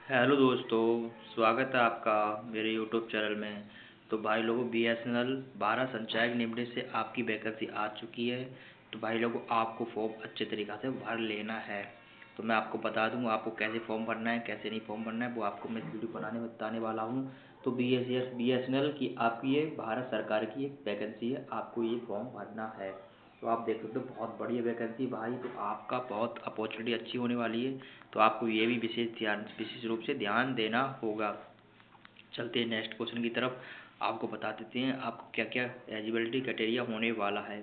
Hello दोस्तों, स्वागत है आपका मेरे यूट्यूब चैनल में। तो भाई लोगों, बीएसएनएल 12 संचायक निबंध से आपकी वैकेंसी आ चुकी है। तो भाई लोगों, आपको फॉर्म अच्छे तरीक़ा से भर लेना है। तो मैं आपको बता दूं आपको कैसे फॉर्म भरना है, कैसे नहीं फॉर्म भरना है, वो आपको मैं वीडियो बनाने में बताने वाला हूं। तो बीएसएनएल की आपकी ये भारत सरकार की एक वैकेंसी है, आपको ये फॉर्म भरना है। तो आप देख सकते हो बहुत बढ़िया वैकेंसी भाई, तो आपका बहुत अपॉर्चुनिटी अच्छी होने वाली है। तो आपको ये भी विशेष रूप से ध्यान देना होगा। चलते हैं नेक्स्ट क्वेश्चन की तरफ। आपको बता देते हैं आपको क्या क्या एलिजिबिलिटी क्राइटेरिया होने वाला है।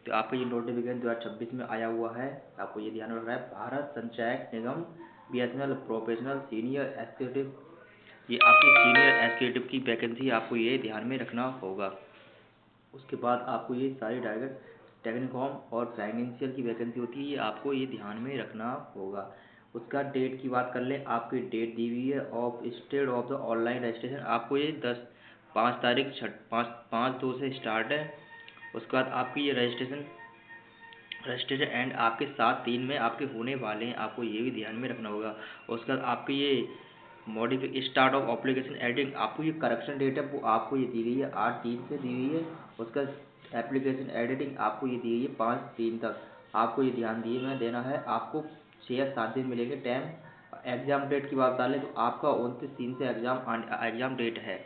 तो आपका ये नोटिफिकेशन 2026 में आया हुआ है, आपको ये ध्यान रखना है। भारत संचायक निगम बीएसएनएल प्रोफेशनल सीनियर एग्जीक्यूटिव, ये आपकी सीनियर एग्जीक्यूटिव की वैकेंसी, आपको ये ध्यान में रखना होगा। उसके बाद आपको ये सारी डायरेक्ट टेक्निकॉम और फाइनेंशियल की वैकेंसी होती है, ये आपको ये ध्यान में रखना होगा। उसका डेट की बात कर लें, आपकी डेट दी हुई है of state of the online registration, आपको ये 5 2 से स्टार्ट है। उसके बाद आपकी ये रजिस्ट्रेशन एंड आपके 7 3 में आपके होने वाले हैं, आपको ये भी ध्यान में रखना होगा। उसके बाद आपकी ये स्टार्ट ऑफ एप्लीकेशन एडिटिंग, आपको ये करेक्शन डेट है वो आपको ये दी गई है 8 3 से दी हुई है। उसका एप्लीकेशन एडिटिंग आपको ये दी गई है 5 3 तक, आपको ये ध्यान दिए में देना है। आपको 6 या 7 दिन मिलेंगे टाइम। एग्जाम डेट की बात डालें तो आपका 29 3 से एग्जाम डेट है।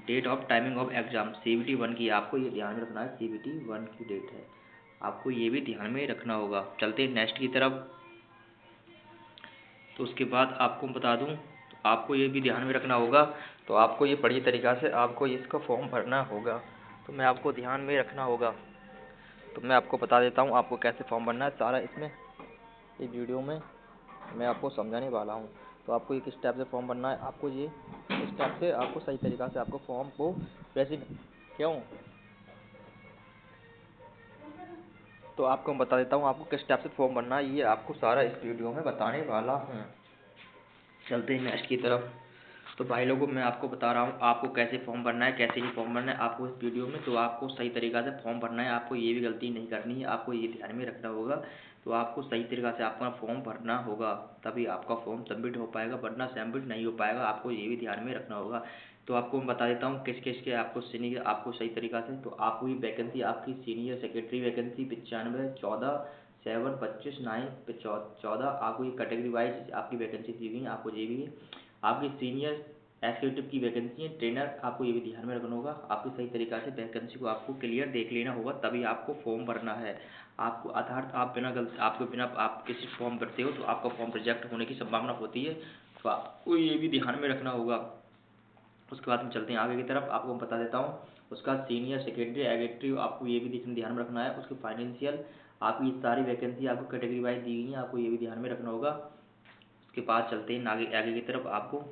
Date of timing of exam CBT 1 की आपको ये ध्यान में रखना है, CBT 1 की डेट है, आपको ये भी ध्यान में रखना होगा। चलते हैं नेक्स्ट की तरफ। तो उसके बाद आपको बता दूं, तो आपको ये भी ध्यान में रखना होगा। तो आपको ये बढ़िया तरीक़ा से आपको इसका फॉर्म भरना होगा, तो मैं आपको ध्यान में रखना होगा। तो मैं आपको बता देता हूँ आपको कैसे फॉर्म भरना है, सारा इसमें इस वीडियो में मैं आपको समझाने वाला हूँ। तो आपको ये किस टाइप से फॉर्म भरना है, आपको ये इस टाइप से आपको सही तरीक़ा से आपको फॉर्म को वैसे क्यों, तो आपको मैं बता देता हूँ आपको किस टाइप से फॉर्म भरना है, ये आपको सारा इस वीडियो में बताने वाला हूँ। चलते हैं नेक्स्ट की तरफ। तो भाई लोगों, मैं आपको बता रहा हूँ आपको कैसे फॉर्म भरना है, कैसे नहीं फॉर्म भरना है आपको इस वीडियो में। तो आपको सही तरीक़ा से फॉर्म भरना है, आपको ये भी गलती नहीं करनी है, आपको ये ध्यान में रखना होगा। तो आपको सही तरीक़ा से आपका फॉर्म भरना होगा, तभी आपका फॉर्म सबमिट हो पाएगा, वरना सबमिट नहीं हो पाएगा, आपको ये भी ध्यान में रखना होगा। तो आपको मैं बता देता हूँ किस किस के आपको सीनियर, आपको सही तरीक़ा से। तो आपको ये वैकेंसी आपकी सीनियर सेक्रेटरी वैकेंसी 95 14 7 25 9 14, आपको ये कैटेगरी वाइज आपकी वैकेंसी दी हुई है, आपको ये भी आपकी सीनियर एग्जीक्यूटिव की वैकेंसी है ट्रेनर, आपको ये भी ध्यान में रखना होगा। आपको सही तरीक़ा से वैकेंसी को आपको क्लियर देख लेना होगा, तभी आपको फॉर्म भरना है। आपको आधार आप बिना गलती आपको बिना आप किसी फॉर्म भरते हो तो आपका फॉर्म रिजेक्ट होने की संभावना होती है, तो आपको ये भी ध्यान में रखना होगा। उसके बाद में चलते हैं आगे की तरफ, आपको बता देता हूँ। उसका सीनियर सेकेंडरी एग्जीक्यूटिव आपको ये भी ध्यान में रखना है। उसके फाइनेंशियल आपकी ये सारी वैकेंसी आपको कैटेगरी वाइज दी गई है, आपको ये भी ध्यान में रखना होगा। उसके बाद चलते हैं आगे आगे की तरफ। आपको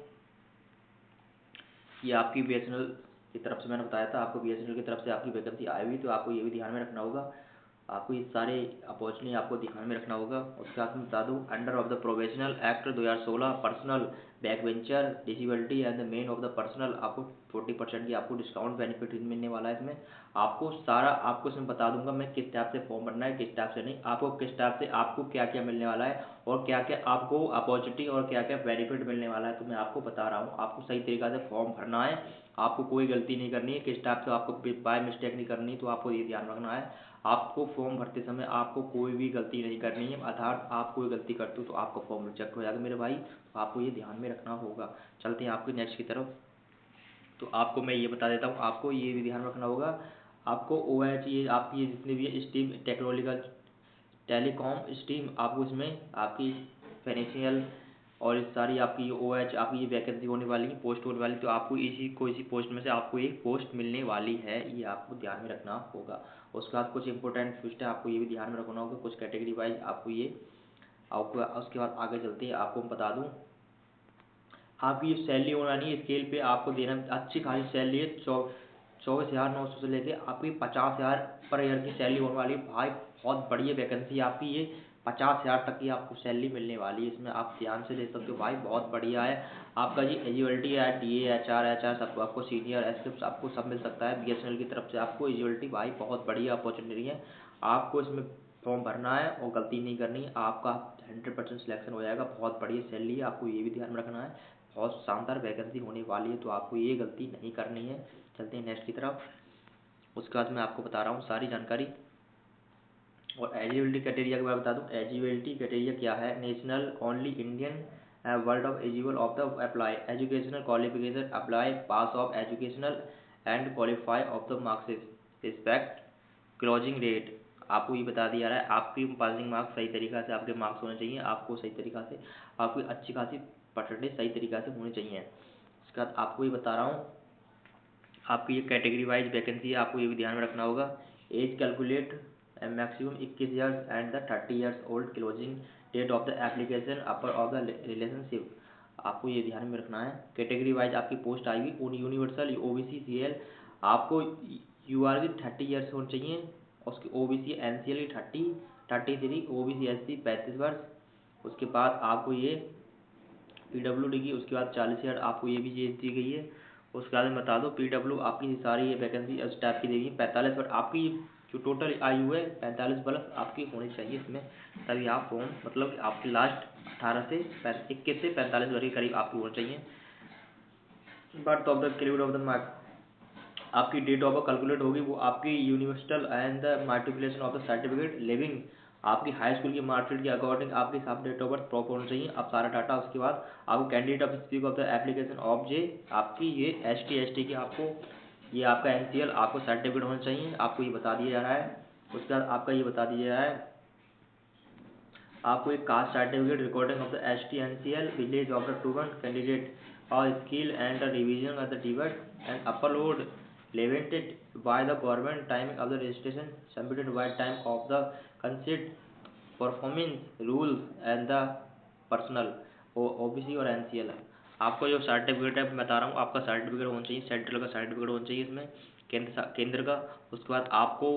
ये आपकी बीएसएनएल की तरफ से मैंने बताया था, आपको बीएसएनएल की तरफ से आपकी वैकेंसी आई हुई, तो आपको ये भी ध्यान में रखना होगा। आपको ये सारे अपॉर्चुनिटी आपको ध्यान में रखना होगा। उसके साथ में बता दूं, under of the professional act 2016 personal back venture disability and the main of the personal, आपको 40% की आपको डिस्काउंट बेनिफिट मिलने वाला है। इसमें आपको सारा आपको इसमें बता दूंगा मैं किस टाइप से फॉर्म भरना है, किस टाइप से नहीं, आपको किस टाइप से आपको क्या क्या मिलने वाला है और क्या क्या आपको अपॉर्चुनिटी और क्या क्या बेनिफिट मिलने वाला है। तो मैं आपको बता रहा हूँ, आपको सही तरीक़ा से फॉर्म भरना है, आपको कोई गलती नहीं करनी है, किस टाइप से आपको बाय मिस्टेक नहीं करनी, तो आपको ये ध्यान रखना है। आपको फॉर्म भरते समय आपको कोई भी गलती नहीं करनी है, अर्थात आप कोई गलती करते हो तो आपका फॉर्म रिजेक्ट हो जाएगा मेरे भाई, तो आपको ये ध्यान में रखना होगा। चलते हैं आपके नेक्स्ट की तरफ। तो आपको मैं ये बता देता हूँ, आपको ये भी ध्यान रखना होगा। आपको OH ये आपकी जितनी भी स्ट्रीम टेक्नोलॉजिकल टेलीकॉम स्ट्रीम, आपको इसमें आपकी फाइनेंशियल और इस सारी आपकी OH आपकी ये वैकेंसी होने वाली है, पोस्ट होने वाली, तो आपको इसी पोस्ट में से आपको एक पोस्ट मिलने वाली है, ये आपको ध्यान में रखना होगा। उसके बाद कुछ इंपॉर्टेंट ट्विस्ट है, आपको ये भी ध्यान में रखना होगा, कुछ कैटेगरी वाइज आपको ये आपको। उसके बाद आगे चलते हैं, आपको मैं बता दूं आपकी सैलरी होना नहीं स्केल पे आपको देना अच्छी खासी सैलरी है। 24,900 से लेके आपकी 50,000 पर ईयर की सैलरी होने वाली है भाई, बहुत बढ़िया वैकेंसी है आपकी ये। 50,000 तक की आपको सैलरी मिलने वाली है, इसमें आप ध्यान से ले सकते हो भाई, बहुत बढ़िया है। आपका ये एलिजिबिलिटी है DA HR सब आपको सीनियर एसक्रिप्ट आपको सब मिल सकता है BSNL की तरफ से, आपको एलिजिबिलिटी भाई बहुत बढ़िया अपॉर्चुनिटी है। आपको इसमें फॉर्म भरना है और गलती नहीं करनी है, आपका 100% सिलेक्शन हो जाएगा, बहुत बढ़िया सैलरी है, आपको ये भी ध्यान में रखना है। बहुत शानदार वैकेंसी होने वाली है, तो आपको ये गलती नहीं करनी है। चलते हैं नेक्स्ट की तरफ। उसके बाद मैं आपको बता रहा हूँ सारी जानकारी। और एलिजिबिलिटी क्राइटेरिया के बारे में बता दूँ। एलिजिबिलिटी क्राइटेरिया क्या है? National only Indian world of eligible of the apply educational qualification apply pass of educational and qualify of the marks respect closing date. आपको ये बता दिया रहा है, आपकी पासिंग मार्क्स सही तरीका से आपके मार्क्स होने चाहिए, आपको सही तरीका से आपकी अच्छी खासी परसेंटेज सही तरीका से होनी चाहिए। उसके बाद आपको ये बता रहा हूँ, आपकी ये कैटेगरी वाइज वैकेंसी है, आपको ये भी ध्यान में रखना होगा। Age calculate maximum 21 years and the 30 years old closing date of the application upper of the relationship. आपको ये ध्यान में रखना है। कैटेगरी वाइज आपकी पोस्ट आएगी यूनिवर्सल ओबीसी सीएल, आपको यूआर की 30 ईयर्स होनी चाहिए। उसकी ओबीसी एनसीएल की 33, ओबीसी एससी 35 वर्ष। उसके बाद आपको ये पीडब्ल्यूडी की उसके बाद 40 ईयर आपको ये भी चीज दी गई है। उसके बाद मैं बता दूँ पीडब्ल्यू आपकी सारी ये वैकेंसी उस टाइप की दी गई है। 45 वर्ष आपकी जो टोटल आयु है 45 वर्ष आपकी होनी चाहिए इसमें, तभी आप फॉर्म मतलब आपकी लास्ट 21 से 45 वर्ष के करीब आपकी होनी चाहिए। Birth of the credit of the mark आपकी डेट ऑफ बर्थ कैलकुलेट होगी, वो आपकी universal and the multiplication of the certificate living आपकी हाई स्कूल की मार्कशीट के अकॉर्डिंग आपके साथ डेट ऑफ बर्थ प्रॉपर होना चाहिए। आप सारा डाटा उसके बाद आपको candidate of speak of the application of J आपकी ये एसटी की आपको ये आपका एनसीएल आपको सर्टिफिकेट होना चाहिए, आपको ये बता दिया जा रहा है। उसके बाद आपका ये बता दिया जा रहा है आपको एक caste certificate recording of the ST/NCL village of the student candidate और skill and the revision of the debate and upload levented by the government timing of the registration submitted by time of the consent performance rules and the personal OBC और NCL. आपको जो certificate है मैं बता रहा हूँ, आपका certificate होना चाहिए, सेंट्रल का सर्टिफिकेट होना चाहिए इसमें, केंद्र का। उसके बाद आपको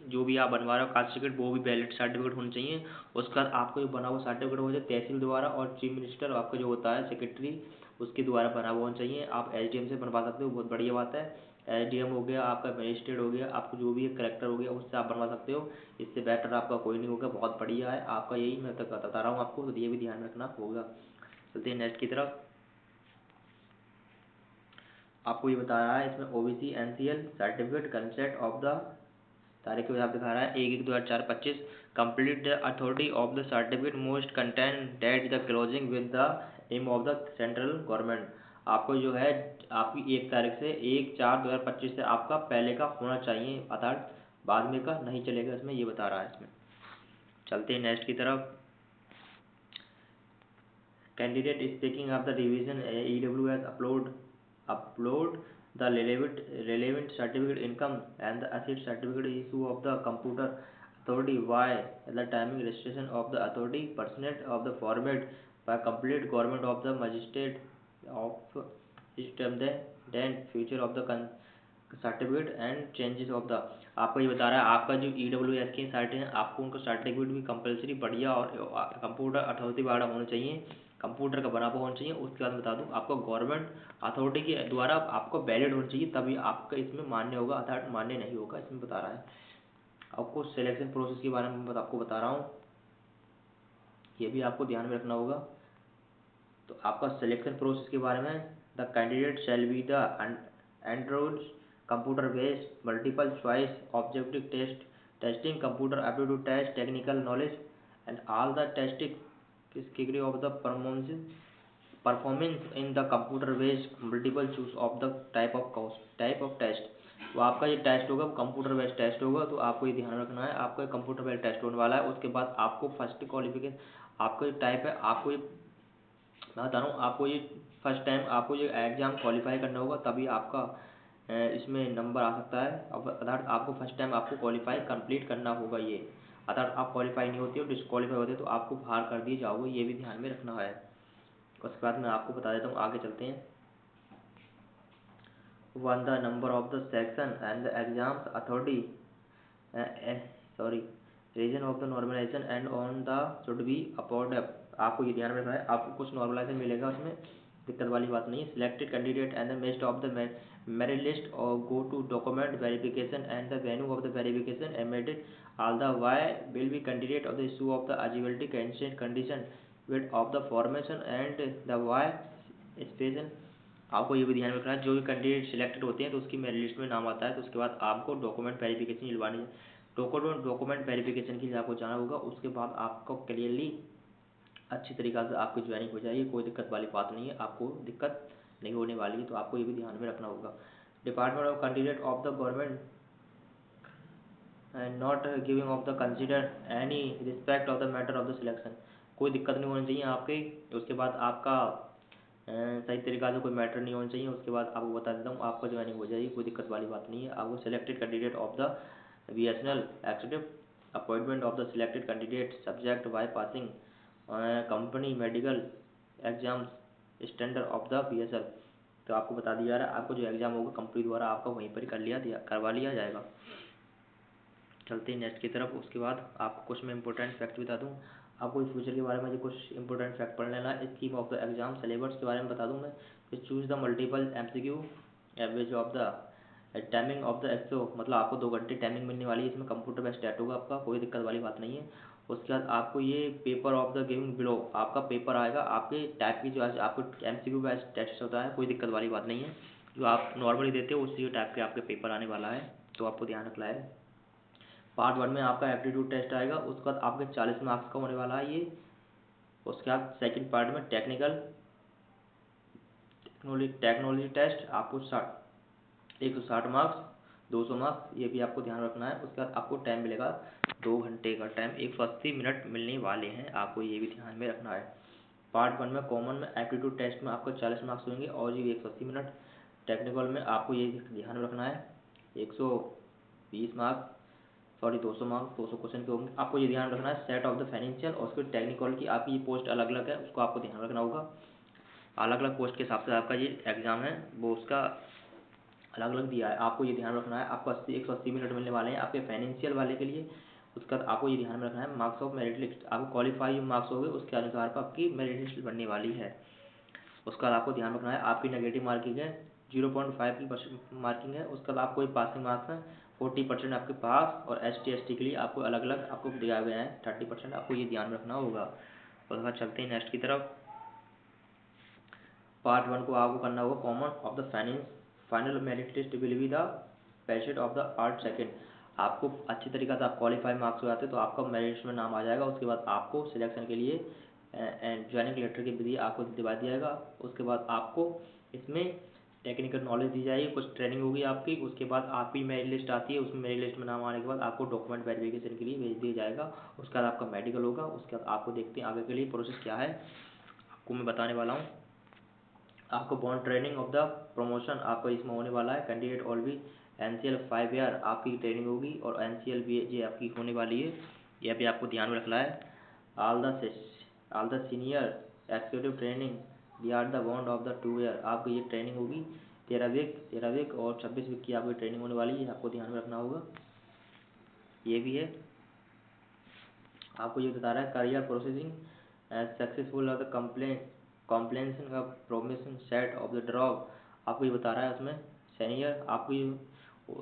जो भी आप बनवा रहे हो कास्ट सर्टिफिकेट वो भी वैलिड सर्टिफिकेट होना चाहिए। उसके बाद आपको जो बना हुआ सर्टिफिकेट हो जाए तहसील द्वारा और चीफ मिनिस्टर आपका जो होता है सेक्रेटरी उसके द्वारा बना हुआ होना चाहिए। आप एसडीएम से बनवा सकते हो, बहुत बढ़िया बात है। एसडीएम हो गया, आपका मजिस्ट्रेट हो गया, आपको जो भी है कलेक्टर हो गया, उससे आप बनवा सकते हो। इससे बेटर आपका कोई नहीं होगा, बहुत बढ़िया है आपका, यही मैं तक बता रहा हूँ आपको, तो ये भी ध्यान रखना होगा। चलते हैं नेक्स्ट की तरफ। आपको ये बता रहा है इसमें OBC NCL certificate consent of the तारीख को आप दिखा रहा है 1/1/2025 complete the authority of the certificate most content date the closing with the M of the central government. आपको जो है आपकी 1 तारीख से 1/4/2025 से आपका पहले का होना चाहिए अर्थात बाद में का नहीं चलेगा, इसमें ये बता रहा है इसमें। चलते हैं नेक्स्ट की तरफ। Candidate speaking of the revision EWS upload the relevant certificate income and the asset certificate issue of the computer authority by the timing registration of the authority percent of the format by complete government of the magistrate of system then future of the certificate and changes of the. आपको ये बता रहा है आपका जो EWS के site है आपको उनका सर्टिफिकेट भी कंपलसरी बढ़िया और कंप्यूटर अथॉरिटी वाला होना चाहिए, कंप्यूटर का बना हुआ होना चाहिए। उसके बाद बता दूँ आपको गवर्नमेंट अथॉरिटी के द्वारा आपको वैलिड होना चाहिए, तभी आपका इसमें मान्य होगा अर्थात मान्य नहीं होगा, इसमें बता रहा है। आपको सिलेक्शन प्रोसेस के बारे में आपको बता रहा हूँ, ये भी आपको ध्यान में रखना होगा। तो आपका सिलेक्शन प्रोसेस के बारे में the candidate shall be the android computer based multiple choice objective testing computer aptitude test technical knowledge and all the testing category of the performance in the computer based multiple choice of the type of test। तो आपका ये test होगा computer based test होगा, तो आपको ये ध्यान रखना है आपका कंप्यूटर बेस्ड टेस्ट होने वाला है। उसके बाद आपको फर्स्ट क्वालिफिकेशन आपका जो टाइप है आपको ये मैं बता रहा हूँ, आपको ये फर्स्ट टाइम आपको ये एग्जाम क्वालिफाई करना होगा, तभी आपका इसमें नंबर आ सकता है। अब अर्थात आपको फर्स्ट टाइम आपको क्वालिफाई कंप्लीट करना होगा ये, अगर आप क्वालिफाई नहीं होते हो डिसक्वालीफाई होते तो आपको बाहर कर दिए जाओगे, ये भी ध्यान में रखना है। उसके बाद मैं आपको बता देता हूँ, आगे चलते हैं। One the number of the section and the exams authority sorry reason of the normalization and on the should be awarded. आपको ये ध्यान में रखना है, आपको कुछ नॉर्मलाइजेशन मिलेगा, उसमें दिक्कत वाली बात नहीं है। Selected candidate and the most of the merit list or go to document verification and the venue of the verification amended all the why will be candidate of the issue of the eligibility consent condition with of the formation and the why special आपको ये भी ध्यान में रखना है, जो भी candidate selected होते हैं तो उसकी मेरिट लिस्ट में नाम आता है, तो उसके बाद आपको डॉक्यूमेंट वेरिफिकेशन दिलवानी है। डॉक्यूमेंट वेरिफिकेशन के लिए आपको जाना होगा, उसके बाद आपको क्लियरली अच्छी तरीक़ा से आपकी ज्वाइनिंग हो जाएगी, कोई दिक्कत वाली बात नहीं है, आपको दिक्कत नहीं होने वाली है, तो आपको ये भी ध्यान में रखना होगा। Department of candidate of the government and not giving of the consider any respect of the matter of the selection, कोई दिक्कत नहीं होनी चाहिए आपके। उसके बाद आपका सही तरीक़ा से कोई मैटर नहीं होना चाहिए। उसके बाद आपको बता देता हूँ, आपका ज्वाइनिंग हो जाएगी, कोई दिक्कत वाली बात नहीं है। आपको selected candidate of the BSNL accept appointment of the selected candidate subject by passing company medical exams standard of the BSL, तो आपको बता दिया जा रहा है, आपको जो एग्ज़ाम होगा कंपनी द्वारा आपका वहीं पर करवा लिया जाएगा। चलते हैं नेक्स्ट की तरफ। उसके बाद आपको कुछ मैं इंपॉर्टेंट फैक्ट बता दूँ, आपको इस फ्यूचर के बारे में जो कुछ इंपॉर्टेंट फैक्ट पढ़ लेना। Scheme of the exam syllabus के बारे में बता दूँ मैं। Choose the multiple MCQ average of the timing of the एक्सो, मतलब आपको 2 घंटे टाइमिंग मिलने वाली है, इसमें कंप्यूटर बेस्ड टेस्ट होगा आपका, कोई दिक्कत वाली बात नहीं है। उसके बाद आपको ये paper of the giving below, आपका पेपर आएगा आपके टाइप की, जो आपको MCQ बेस्ड टेस्ट होता है, कोई दिक्कत वाली बात नहीं है, जो आप नॉर्मली देते हो उसी टाइप के आपके पेपर आने वाला है, तो आपको ध्यान रखना है। पार्ट 1 में आपका एप्टीट्यूड टेस्ट आएगा, उसके बाद आपके 40 मार्क्स का होने वाला है ये। उसके बाद सेकंड पार्ट में टेक्नोलॉजी टेस्ट आपको 160 मार्क्स, 200 मार्क्स, ये भी आपको ध्यान रखना है। उसके बाद आपको टाइम मिलेगा 2 घंटे का टाइम, 180 मिनट मिलने वाले हैं, आपको ये भी ध्यान में रखना है। पार्ट 1 में कॉमन में एप्टीट्यूड टेस्ट में आपको 40 मार्क्स होंगे और ये 180 मिनट। टेक्निकल में आपको ये ध्यान रखना है 120 मार्क्स, सॉरी 200 मार्क्स, 200 क्वेश्चन के होंगे, आपको ये ध्यान रखना है। सेट ऑफ द फाइनेंशियल और उसके टेक्निकल की आपकी ये पोस्ट अलग अलग है, उसको आपको ध्यान रखना होगा। अलग अलग पोस्ट के हिसाब से आपका ये एग्ज़ाम है, वो उसका अलग अलग दिया है, आपको ये ध्यान रखना है। आपको 180 मिनट मिलने वाले हैं आपके फाइनेंशियल वाले के लिए। उसके बाद आपको ये ध्यान में रखना है मार्क्स ऑफ मेरिट लिस्ट, आपको क्वालिफाई मार्क्स हो गए उसके अनुसार पर आपकी मेरिट लिस्ट बनने वाली है। उसके बाद आपको ध्यान रखना है आपकी नेगेटिव मार्किंग है 0.5 की मार्किंग है। उसके बाद आपको पासिंग मार्क्स हैं 40% आपके पास, और ST ST के लिए आपको अलग अलग आपको दिया गया है 30%, आपको ये ध्यान रखना होगा। उसके बाद चलते हैं नेक्स्ट की तरफ। पार्ट 1 को आपको करना होगा common of the final merit list will be the passage of the part second, आपको अच्छी तरीके से आप क्वालिफाई मार्क्स हो जाते हैं तो आपका मेरिट लिस्ट में नाम आ जाएगा। उसके बाद आपको सिलेक्शन के लिए ज्वाइनिंग लेटर के जरिए आपको दिलवा दिया जाएगा। उसके बाद आपको इसमें टेक्निकल नॉलेज दी जाएगी, कुछ ट्रेनिंग होगी आपकी। उसके बाद आपकी मेरिट लिस्ट आती है, उसमें मेरिट लिस्ट में नाम आने के बाद आपको डॉक्यूमेंट वेरिफिकेशन के लिए भेज दिया जाएगा। उसके बाद आपका मेडिकल होगा। उसके बाद आपको देखते हैं आगे के लिए प्रोसेस क्या है, आपको मैं बताने वाला हूँ। आपको bond training of the promotion आपको इसमें होने वाला है। कैंडिडेट ऑल भी NCL 5 ईयर आपकी ट्रेनिंग होगी और NCL भी ये आपकी होने वाली है, यह भी आपको ध्यान में रखना है। All the senior executive training दी are the bond of the 2 year, आपकी ये ट्रेनिंग होगी 13 वीक और 26 वीक की आपकी ट्रेनिंग होने वाली है, आपको ध्यान में रखना होगा। ये भी है, आपको ये बता रहा है career processing successful of the compliance का promotion set of the drop, आपको ये बता रहा है उसमें सीनियर आपको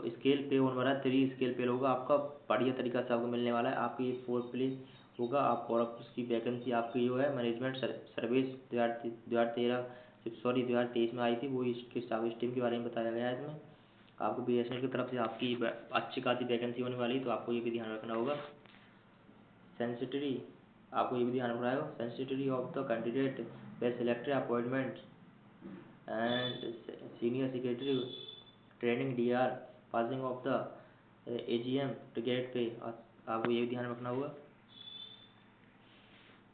स्केल पे होने वाला है 3 स्केल पे होगा आपका, बढ़िया तरीका से आपको मिलने वाला है। आपकी 4 प्लेस होगा आप, और उसकी वैकेंसी आपकी जो है मैनेजमेंट सर्विस 2023 में आई थी, वो इसके स्टीम के बारे में बताया गया है इसमें। आपको BSNL की तरफ से आपकी अच्छी खासी वैकेंसी होने वाली है, तो आपको ये भी ध्यान रखना होगा। सेंसिटिविटी आपको ये भी ध्यान रखना है, sensitivity of the candidate way selected appointment and senior secretary training DR passing of the AGM ticket पे, आपको ये भी ध्यान रखना होगा।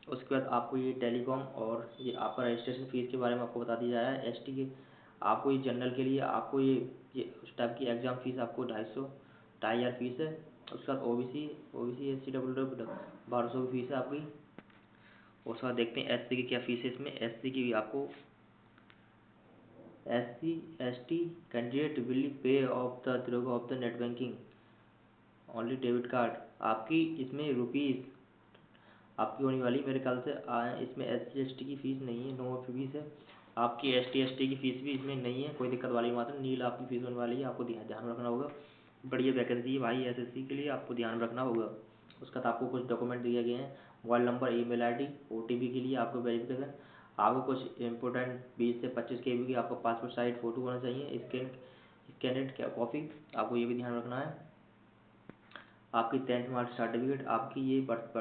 उसके बाद आपको ये टेलीकॉम और ये आपका रजिस्ट्रेशन फीस के बारे में आपको बता दिया जाए है। ST के आपको ये जनरल के लिए आपको ये उस टाइप की एग्ज़ाम फीस आपको 2,500 फीस है। उसके बाद OBC SC WW 1200 की फीस है आपकी। उसके बाद देखते हैं SC की क्या फीस है इसमें। SC की भी आपको SC ST candidate will pay of the through of the net banking only debit card, आपकी इसमें रुपीज़ आपकी होने वाली मेरे ख्याल से इसमें SC ST की फ़ीस नहीं है, नो फीस है। आपकी ST ST की फ़ीस भी इसमें नहीं है, कोई दिक्कत वाली बात नहीं, नील आपकी फ़ीस होने वाली है, आपको ध्यान रखना होगा। बढ़िया वैकेंसी है भाई SSC के लिए, आपको ध्यान रखना होगा। उसके बाद आपको कुछ डॉक्यूमेंट दिए गए हैं, mobile number, email ID, OTP के लिए आपको वेरिफिकेशन, आपको कुछ इम्पोर्टेंट 20 से 25 KB की आपका पासपोर्ट साइज फ़ोटो होना चाहिए, स्कैनेड कॉपी, आपको ये भी ध्यान रखना है। आपकी 10th मार्क सर्टिफिकेट, आपकी ये birth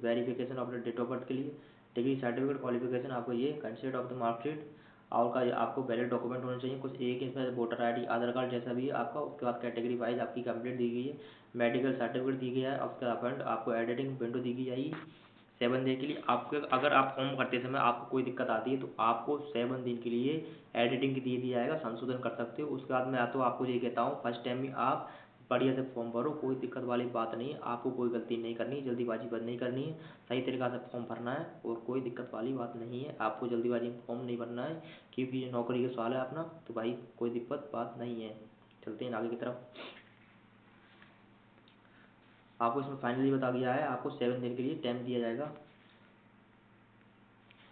verification of the date of birth के लिए, डिग्री सर्टिफिकेट क्वालिफिकेशन, आपको ये कंसिस्ट ऑफ द मार्कशीट और का आपको वैलिड डॉक्यूमेंट होना चाहिए कुछ एक, इसमें वोटर ID, आधार कार्ड जैसा भी है आपका। उसके बाद कैटेगरी वाइज आपकी कंप्लीट दी गई है, मेडिकल सर्टिफिकेट दी गया है, उसके बाद आपको एडिटिंग विंडो दी गई जाएगी 7 दिन के लिए। आपके अगर आप फॉर्म भरते समय आपको कोई दिक्कत आती है तो आपको 7 दिन के लिए एडिटिंग दे दिया जाएगा, संशोधन कर सकते हो। उसके बाद मैं तो आपको ये कहता हूँ फर्स्ट टाइम में आप बढ़िया से फॉर्म भरो, कोई दिक्कत वाली बात नहीं है, आपको कोई गलती नहीं करनी, जल्दीबाजी बंद नहीं करनी है, सही तरीका से फॉर्म भरना है और कोई दिक्कत वाली बात नहीं है। आपको जल्दीबाजी में फॉर्म नहीं भरना है क्योंकि ये नौकरी का सवाल है अपना, तो भाई कोई दिक्कत बात नहीं है। चलते हैं आगे की तरफ। आपको इसमें फाइनली बता दिया है आपको 7 दिन के लिए टाइम दिया जाएगा।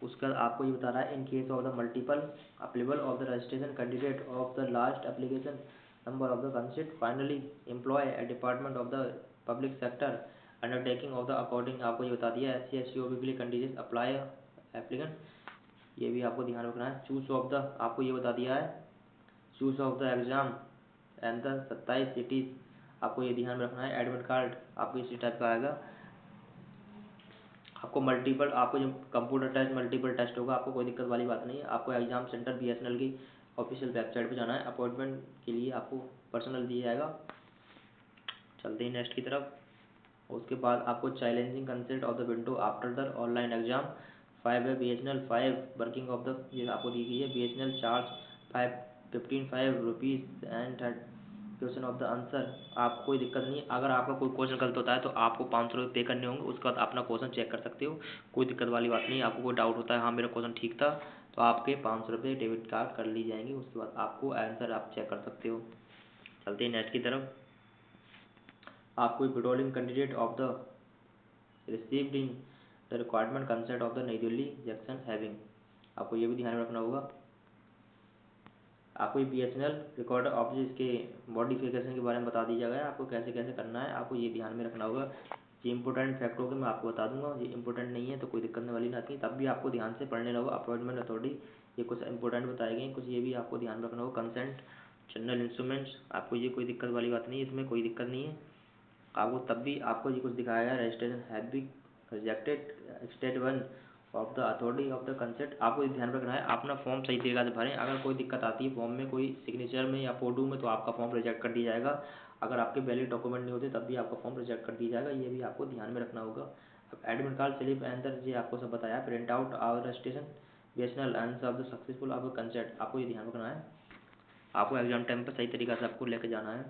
उसका आपको ये बता रहा है in case of the multiple applicable of the registration candidate of the last application number of the consist finally employ a department of the public sector undertaking of the according, आपको ये बता दिया है SC ST OBC के लिए condition apply applicant, ये भी आपको ध्यान रखना है। चूज ऑफ द, आपको ये बता दिया है choose of the exam and the 27 cities, आपको ये ध्यान में रखना है। एडमिट कार्ड आपको इसी टाइप का आएगा। आपको मल्टीपल, आपको जो कंप्यूटर टेस्ट मल्टीपल टेस्ट होगा, आपको कोई दिक्कत वाली बात नहीं है। आपको एग्जाम सेंटर BSNL की ऑफिशियल वेबसाइट पर जाना है, अपॉइंटमेंट के लिए आपको पर्सनल दिया जाएगा। चलते ही नेक्स्ट की तरफ। उसके बाद आपको challenging concept of the window after the online exam 5 है, BSNL 5 वर्किंग ऑफ द, ये आपको दी गई है। BSNL charge 15 rupees and question of the answer, आप कोई दिक्कत नहीं है, अगर आपका कोई क्वेश्चन गलत होता है तो आपको 500 रुपये पे करने होंगे। उसके बाद अपना क्वेश्चन चेक कर सकते हो, कोई दिक्कत वाली बात नहीं है। आपको कोई डाउट होता है हाँ मेरा क्वेश्चन ठीक था, तो आपके 500 रुपये डेबिट कार्ड कर ली जाएंगे। उसके बाद आपको आंसर आप चेक कर सकते हो। चलते हैं नेक्स्ट की तरफ। आपको withdrawing candidate of the received in the requirement consent of the नई दिल्ली जंक्शन हैविंग, आपको ये भी ध्यान में रखना होगा। आपको ये BSNL रिकॉर्डर ऑफिस के मॉडिफिकेशन के बारे में बता दिया गया है, आपको कैसे कैसे करना है, आपको ये ध्यान में रखना होगा। ये इंपॉर्टेंट फैक्ट होगा, मैं आपको बता दूंगा। ये इंपॉर्टेंट नहीं है तो कोई दिक्कत वाली ना थी, तब भी आपको ध्यान से पढ़ने होगा। अपॉइंटमेंट अथॉरिटी, ये कुछ इंपॉर्टेंट बताए गए हैं, कुछ ये भी आपको ध्यान रखना होगा। कंसेंट जनरल इंस्ट्रूमेंट्स, आपको ये कोई दिक्कत वाली बात नहीं है, इसमें कोई दिक्कत नहीं है। आपको तब भी आपको ये कुछ दिखाया गया, registration have been rejected state 1 of the authority of the consent, आपको ये ध्यान रखना है अपना फॉर्म सही तरीके से भरें। अगर कोई दिक्कत आती है फॉर्म में, कोई सिग्नेचर में या फोटो में, तो आपका फॉर्म रिजेक्ट कर दिया जाएगा। अगर आपके वैलिड डॉक्यूमेंट नहीं होते तब भी आपका फॉर्म रिजेक्ट कर दिया जाएगा, ये भी आपको ध्यान में रखना होगा। अब एडमिट कार्ड स्लिप एंड ये आपको सब बताया, print out our registration BSNL answer of the successful of consent, आपको ये ध्यान रखना है। आपको एग्जाम टाइम पर सही तरीके से आपको लेके जाना है।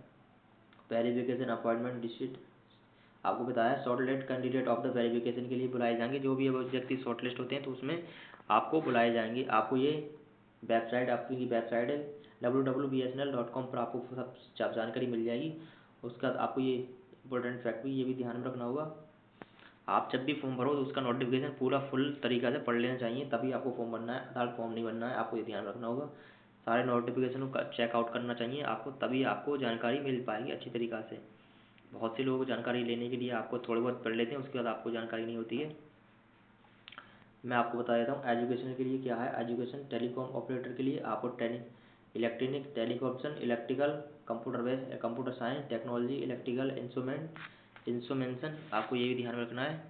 वेरिफिकेशन अपॉइंटमेंट रिसीट, आपको बताया shortlist candidate of the verification के लिए बुलाए जाएंगे, जो भी व्यक्ति शॉर्टलिस्ट होते हैं तो उसमें आपको बुलाए जाएंगे। आपको ये वेबसाइट, आपकी वेबसाइट है www.bsnl.com पर आपको सब जानकारी मिल जाएगी। उसके बाद आपको ये इंपॉर्टेंट फैक्ट भी, ये भी ध्यान में रखना होगा। आप जब भी फॉर्म भरो तो उसका नोटिफिकेशन पूरा फुल तरीका से पढ़ लेना चाहिए, तभी आपको फॉर्म भरना है, आधार फॉर्म नहीं भरना है, आपको ये ध्यान रखना होगा। सारे नोटिफिकेशन का चेकआउट करना चाहिए आपको, तभी आपको जानकारी मिल पाएगी अच्छी तरीक़ा से। बहुत से लोग जानकारी लेने के लिए आपको थोड़े बहुत पढ़ लेते हैं, उसके बाद आपको जानकारी नहीं होती है। मैं आपको बता देता हूँ एजुकेशन के लिए क्या है। एजुकेशन टेलीकॉम ऑपरेटर के लिए आपको electronic telecommunication, electrical, computer base, computer science technology, electrical instrumentation, आपको ये भी ध्यान में रखना है।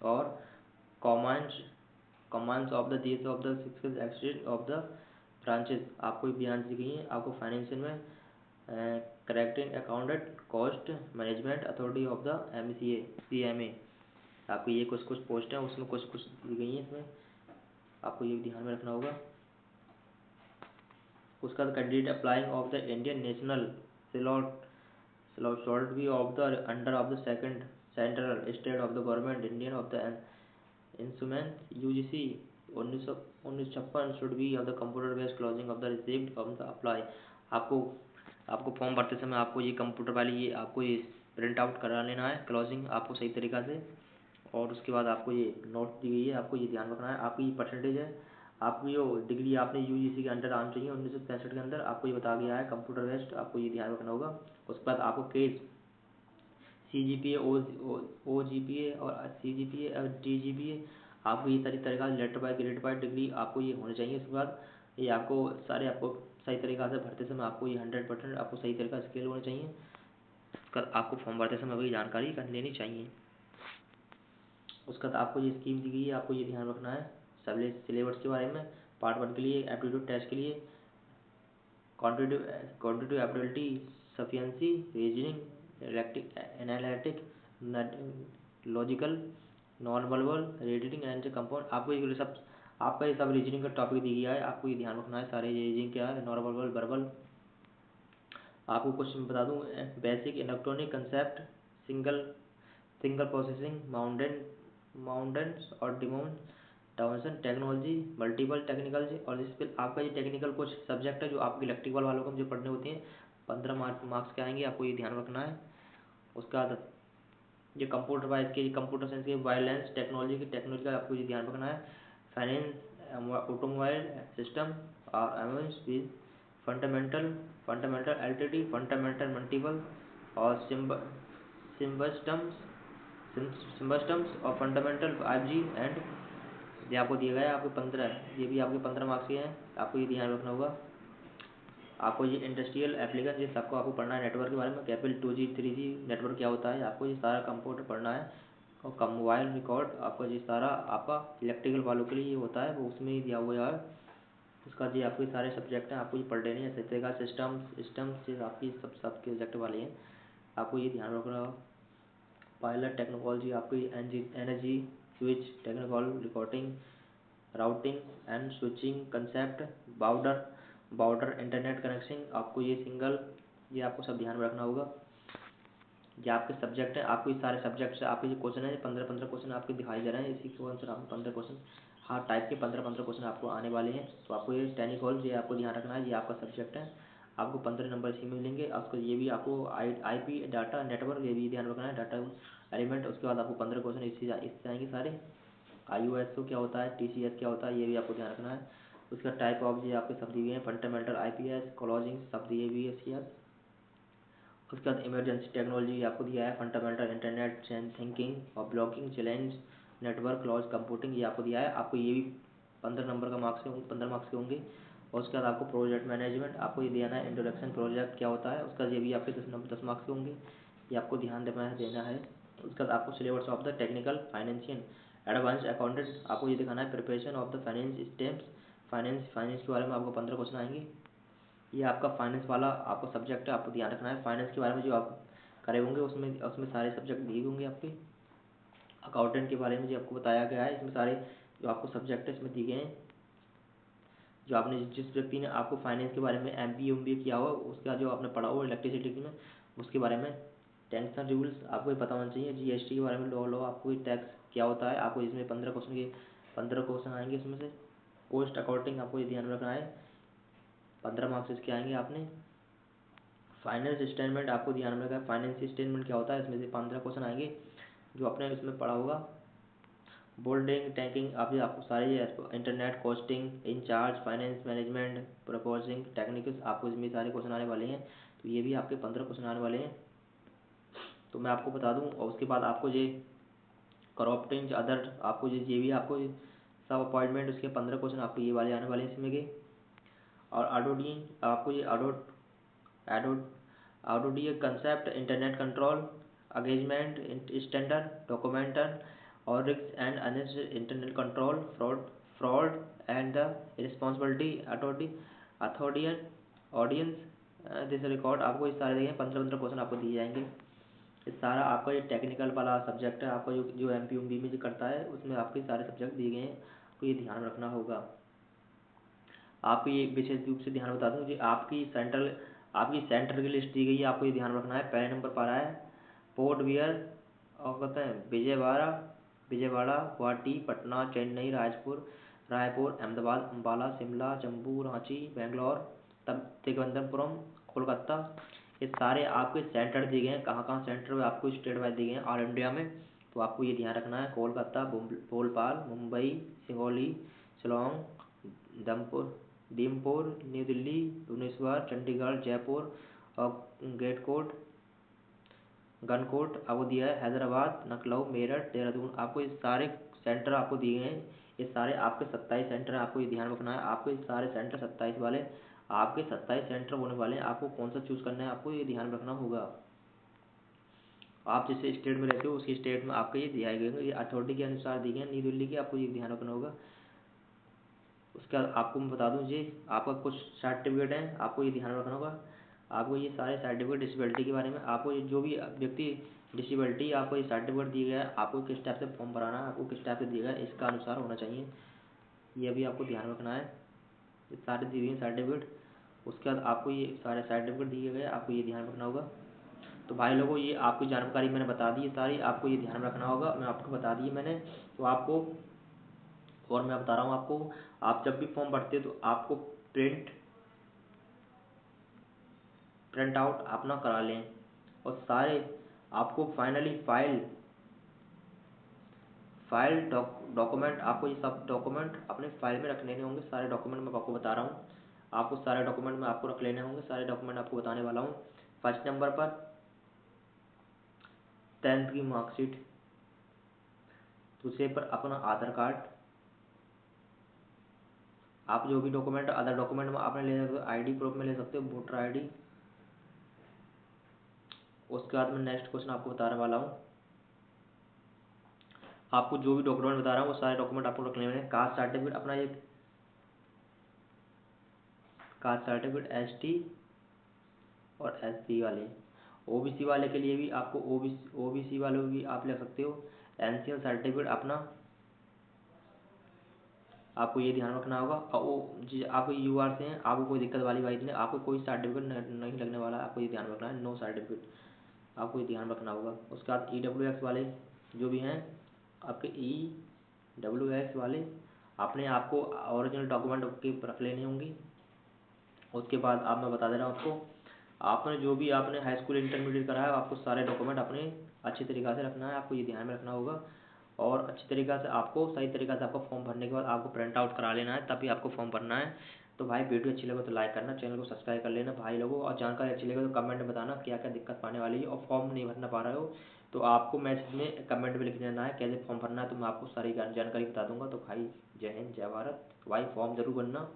और commerce commands of the these of the six extent of the branches, आपको भी ध्यान दी गई है। आपको फाइनेंशियल में correcting accountant, cost management authority of the CMA, आपको ये कुछ कुछ पोस्ट है, उसमें कुछ कुछ दी गई हैं इसमें, आपको ये भी ध्यान में रखना होगा। उसका candidate applying of the Indian national slot भी of the under of the second central state of the government Indian of the instrument UGC 1956 should be of the computer based closing of the received of the apply, आपको आपको form भरते समय आपको ये computer वाली ये आपको ये प्रिंट आउट करा लेना है, क्लोजिंग आपको सही तरीक़ा से। और उसके बाद आपको ये नोट दी गई है, आपको ये ध्यान रखना है। आपकी ये परसेंटेज है, आपकी जो डिग्री आपने UGC के अंडर आनी चाहिए 1965 के अंदर, आपको ये बता गया है कंप्यूटर बेस्ड, आपको ये ध्यान रखना होगा। उसके बाद आपको केस CGPA OGPA और CGPA और DGPA आपको ये सारी तरीका letter by grade by degree आपको ये होने चाहिए। उसके बाद ये आपको सारे आपको सही तरीका से भरते समय आपको ये 100% आपको सही तरीका स्केल होने चाहिए। उसके बाद आपको फॉर्म भरते समय वही जानकारी कर लेनी चाहिए। उसके बाद आपको ये स्कीम दी गई है, आपको ये ध्यान रखना है सिलेबस के बारे में। पार्ट 1 के लिए एप्टीट्यूड टेस्ट के लिए quantitative ability, sufficiency, reasoning, analytic, logical, non verbal, reading and compound, आपको ये सब आपका ये सब रीजनिंग का टॉपिक दिया गया है। आपको ये ध्यान रखना है सारे रीजनिंग क्या है, नॉन वर्बल, वर्बल। आपको कुछ बता दूं, basic electronic concept, single single processing, mountains और डिमोन टाउनसन टेक्नोलॉजी, मल्टीपल टेक्निकल। और इस पर आपका ये टेक्निकल कुछ सब्जेक्ट है जो आपके इलेक्ट्रिकल वालों को जो पढ़ने होते हैं, 15 मार्क्स के आएंगे, आपको ये ध्यान रखना है। उसके बाद ये कंप्यूटर वाइज के, कंप्यूटर साइंस के, वायरलेस टेक्नोलॉजी का आपको ये ध्यान रखना है। फाइनेंस, ऑटोमोबाइल सिस्टम और MS with fundamental LTD, fundamental multiple और सिम्बस्टम्स और फंडामेंटल 5G एंड, ये आपको दिया गया है आपके 15, ये भी आपके 15 मार्क्स के हैं, आपको ये ध्यान रखना होगा। आपको ये इंडस्ट्रियल एप्लीकेशन, ये सबको आपको पढ़ना है। नेटवर्क के बारे में, केबल 2G 3G नेटवर्क क्या होता है, आपको ये सारा कंप्यूटर पढ़ना है। और कम मोबाइल रिकॉर्ड, आपको ये सारा आपका इलेक्ट्रिकल वालों के लिए ये होता है, वो उसमें ही दिया हुआ है। उसका जी आपके सारे सब्जेक्ट हैं, आपको ये पढ़ लेने हैं। सत्यता सिस्टम्स ये आपकी सब सब्जेक्ट वाले हैं, आपको ये ध्यान रखना होगा। पायलट टेक्नोलॉजी, आपकी energy switch technical, recording, routing and switching concept, border internet connection, आपको ये सिंगल, ये आपको सब ध्यान में रखना होगा। ये आपके सब्जेक्ट है, आपको ये सारे सब्जेक्ट से आपके ये क्वेश्चन है, 15 क्वेश्चन आपके दिखाई दे रहे हैं। इसी के आंसर आपको 15 क्वेश्चन हर टाइप के 15 क्वेश्चन आपको आने वाले हैं। तो आपको ये टेक्निकल ये आपको ध्यान रखना है, ये आपका सब्जेक्ट है, आपको 15 नंबर इसी में मिलेंगे। आपको ये भी आपको IP डाटा नेटवर्क ये भी ध्यान रखना है, डाटा एलिमेंट। उसके बाद आपको 15 क्वेश्चन इससे आएंगे सारे। IOSO क्या होता है, TCS क्या होता है, ये भी आपको ध्यान रखना है। उसका टाइप ऑफ ये आपके सब दिए हैं, फंडामेंटल IPS, क्लोजिंग सब दिए भी है CS। उसके बाद इमरजेंसी टेक्नोलॉजी आपको दिया है, फंडामेंटल इंटरनेट थिंकिंग और blocking challenge network laws computing, ये आपको दिया है। आपको ये भी 15 नंबर का मार्क्स के 15 मार्क्स के होंगे। और उसके बाद आपको प्रोजेक्ट मैनेजमेंट आपको ये देना है, इंट्रोडक्शन प्रोजेक्ट क्या होता है, उसका ये भी आपके 10 मार्क्स के होंगे, ये आपको ध्यान देना है। उसके बाद आपको syllabus of the technical financial advance accountant, आपको ये दिखाना है, preparation of the finance steps, finance के बारे में आपको 15 क्वेश्चन आएंगे। ये आपका फाइनेंस वाला आपको सब्जेक्ट है, आपको ध्यान रखना है। फाइनेंस के बारे में जो आप करे होंगे उसमें सारे सब्जेक्ट दिए होंगे आपके। अकाउंटेंट के बारे में जो आपको बताया गया है, इसमें सारे जो आपको सब्जेक्ट है इसमें दिए गए हैं। जो आपने जिस व्यक्ति ने आपको फाइनेंस के बारे में MBA किया हो, उसका जो आपने पढ़ा हो इलेक्ट्रिसिटी में, उसके बारे में टैक्स रूल्स आपको ये पता होना चाहिए। GST के बारे में लॉ आपको टैक्स क्या होता है, आपको इसमें 15 क्वेश्चन आएंगे इसमें से। पोस्ट अकाउंटिंग आपको ये ध्यान रखना है, 15 मार्क्स इसके आएंगे। आपने फाइनेंस स्टेटमेंट आपको ध्यान में रखना है, फाइनेंस स्टेटमेंट क्या होता है, इसमें से 15 क्वेश्चन आएंगे जो आपने इसमें पढ़ा होगा। बोल्डिंग टैंकिंग आपको सारे ये internet costing, in charge finance management, proposing techniques, आपको इसमें सारे क्वेश्चन आने वाले हैं। तो ये भी आपके 15 क्वेश्चन आने वाले हैं। तो मैं आपको बता दूं, और उसके बाद आपको ये करप्टिंग अदर आपको ये भी आपको सब अपॉइंटमेंट, उसके 15 क्वेश्चन आपको ये वाले आने वाले हैं इसमें के। और आडोडिंग आपको ये audit concept, internet control, engagement standard, documental और risk and unnecessary internet control, fraud and the responsibility authority audience this record, आपको इस सारे देंगे 15 क्वेश्चन आपको दिए जाएंगे। इस सारा आपका ये टेक्निकल वाला सब्जेक्ट है, आपका जो MPUMB में जो करता है उसमें आपके सारे सब्जेक्ट दिए गए हैं, आपको ये ध्यान रखना होगा। आपको ये विशेष रूप से ध्यान बता दूं जी, आपकी सेंटर की लिस्ट दी गई है, आपको ये ध्यान रखना है। पहले नंबर पर आ रहा है पोर्ट बियर और कहते हैं विजयवाड़ा, गुवाहाटी, पटना, चेन्नई, रायपुर, अहमदाबाद, अम्बाला, शिमला, जम्मू, रांची, बेंगलोर, तब तिरुवनंतपुरम, कोलकाता, ये सारे आपके सेंटर दिए गए हैं। कहाँ कहाँ सेंटर आपको स्टेट वाइज दिए गए हैं ऑल इंडिया में, तो आपको ये ध्यान रखना है। कोलकाता, भोपाल, मुंबई, सिंगरौली, शिलोंग, दीमपुर, न्यू दिल्ली, भुवनेश्वर, चंडीगढ़, जयपुर और गनकोट आपको दिया है। हैदराबाद, लखनऊ, मेरठ, देहरादून, आपको ये सारे सेंटर आपको दिए हैं, ये सारे आपके 27 सेंटर हैं, आपको ये ध्यान रखना है। आपको ये सारे सेंटर 27 वाले, आपके 27 सेंटर होने वाले हैं। आपको कौन सा चूज़ करना है, आपको ये ध्यान रखना होगा। आप जिस स्टेट में रहते हो उसी स्टेट में आपको ये दिया गया, ये अथॉरिटी के अनुसार दिए गए न्यू दिल्ली के, आपको ये ध्यान रखना होगा। उसके बाद आपको मैं बता दूं जी, आपका कुछ सर्टिफिकेट हैं, आपको ये ध्यान रखना होगा। आपको ये सारे सर्टिफिकेट डिसेबिलिटी के बारे में, आपको ये जो भी व्यक्ति डिसेबिलिटी, आपको ये सर्टिफिकेट दिया गया है, आपको किस टाइप से फॉर्म भराना है, आपको किस टाइप से दिया गया है, इसका अनुसार होना चाहिए। ये भी आपको ध्यान रखना है। ये सारे दिए हुए सर्टिफिकेट, उसके बाद आपको ये सारे सर्टिफिकेट दिए गए, आपको ये ध्यान रखना होगा। तो भाई लोगों, ये आपकी जानकारी मैंने बता दी है सारी, आपको ये ध्यान रखना होगा। मैं आपको बता दी मैंने, तो आपको, और मैं बता रहा हूँ आपको, आप जब भी फॉर्म भरते हो तो आपको प्रिंट आउट अपना करा लें, और सारे आपको फाइनली फाइल डॉक्यूमेंट, आपको ये सब डॉक्यूमेंट अपने फाइल में रख लेने होंगे। सारे डॉक्यूमेंट मैं आपको बता रहा हूँ, आपको सारे डॉक्यूमेंट में आपको रख लेने होंगे। सारे डॉक्यूमेंट आपको बताने वाला हूँ। फर्स्ट नंबर पर 10th की मार्कशीट, दूसरे पर अपना आधार कार्ड, आप जो भी डॉक्यूमेंट अदर डॉक्यूमेंट में आपने ले सकते हो, आईडी प्रूफ में ले सकते हो, वोटर आईडी। उसके बाद मैं नेक्स्ट क्वेश्चन आपको बताने वाला हूँ। आपको जो भी डॉक्यूमेंट बता रहा हूँ वो सारे डॉक्यूमेंट आपको रख लेने हैं। कास्ट सर्टिफिकेट अपना, एक कास्ट सर्टिफिकेट एसटी और एससी वाले, ओबीसी वाले के लिए भी आपको ओबीसी वाले भी आप ले सकते हो। एनसीएल सर्टिफिकेट अपना, आपको ये ध्यान रखना होगा। और वो जी आपको यूआर से हैं, आपको कोई दिक्कत वाली बात नहीं, आपको कोई सर्टिफिकेट नहीं लगने वाला, आपको ये ध्यान रखना है। नो सर्टिफिकेट, आपको ये ध्यान रखना होगा। उसके बाद EWX वाले जो भी हैं, आपके EWX वाले अपने आपको ओरिजिनल डॉक्यूमेंट के रख लेने होंगे। उसके बाद आप, मैं बता दे रहा हूँ आपको, आपने जो भी आपने हाई स्कूल इंटरमीडिएट करा है, आपको सारे डॉक्यूमेंट अपने अच्छी तरीक़ा से रखना है, आपको ये ध्यान में रखना होगा। और अच्छी तरीक़ा से आपको, सही तरीक़ा से आपको फॉर्म भरने के बाद आपको प्रिंट आउट करा लेना है, तभी आपको फॉर्म भरना है। तो भाई वीडियो अच्छी लगे तो लाइक करना, चैनल को सब्सक्राइब कर लेना भाई लोगों, और जानकारी अच्छी लगे तो कमेंट में बताना क्या क्या दिक्कत आने वाली है। और फॉर्म नहीं भरना पा रहे हो तो आपको मैसेज में कमेंट में लिख देना है कैसे फॉर्म भरना है, तो मैं आपको सारी जानकारी बता दूंगा। तो भाई जय हिंद जय भारत, भाई फॉर्म जरूर भरना।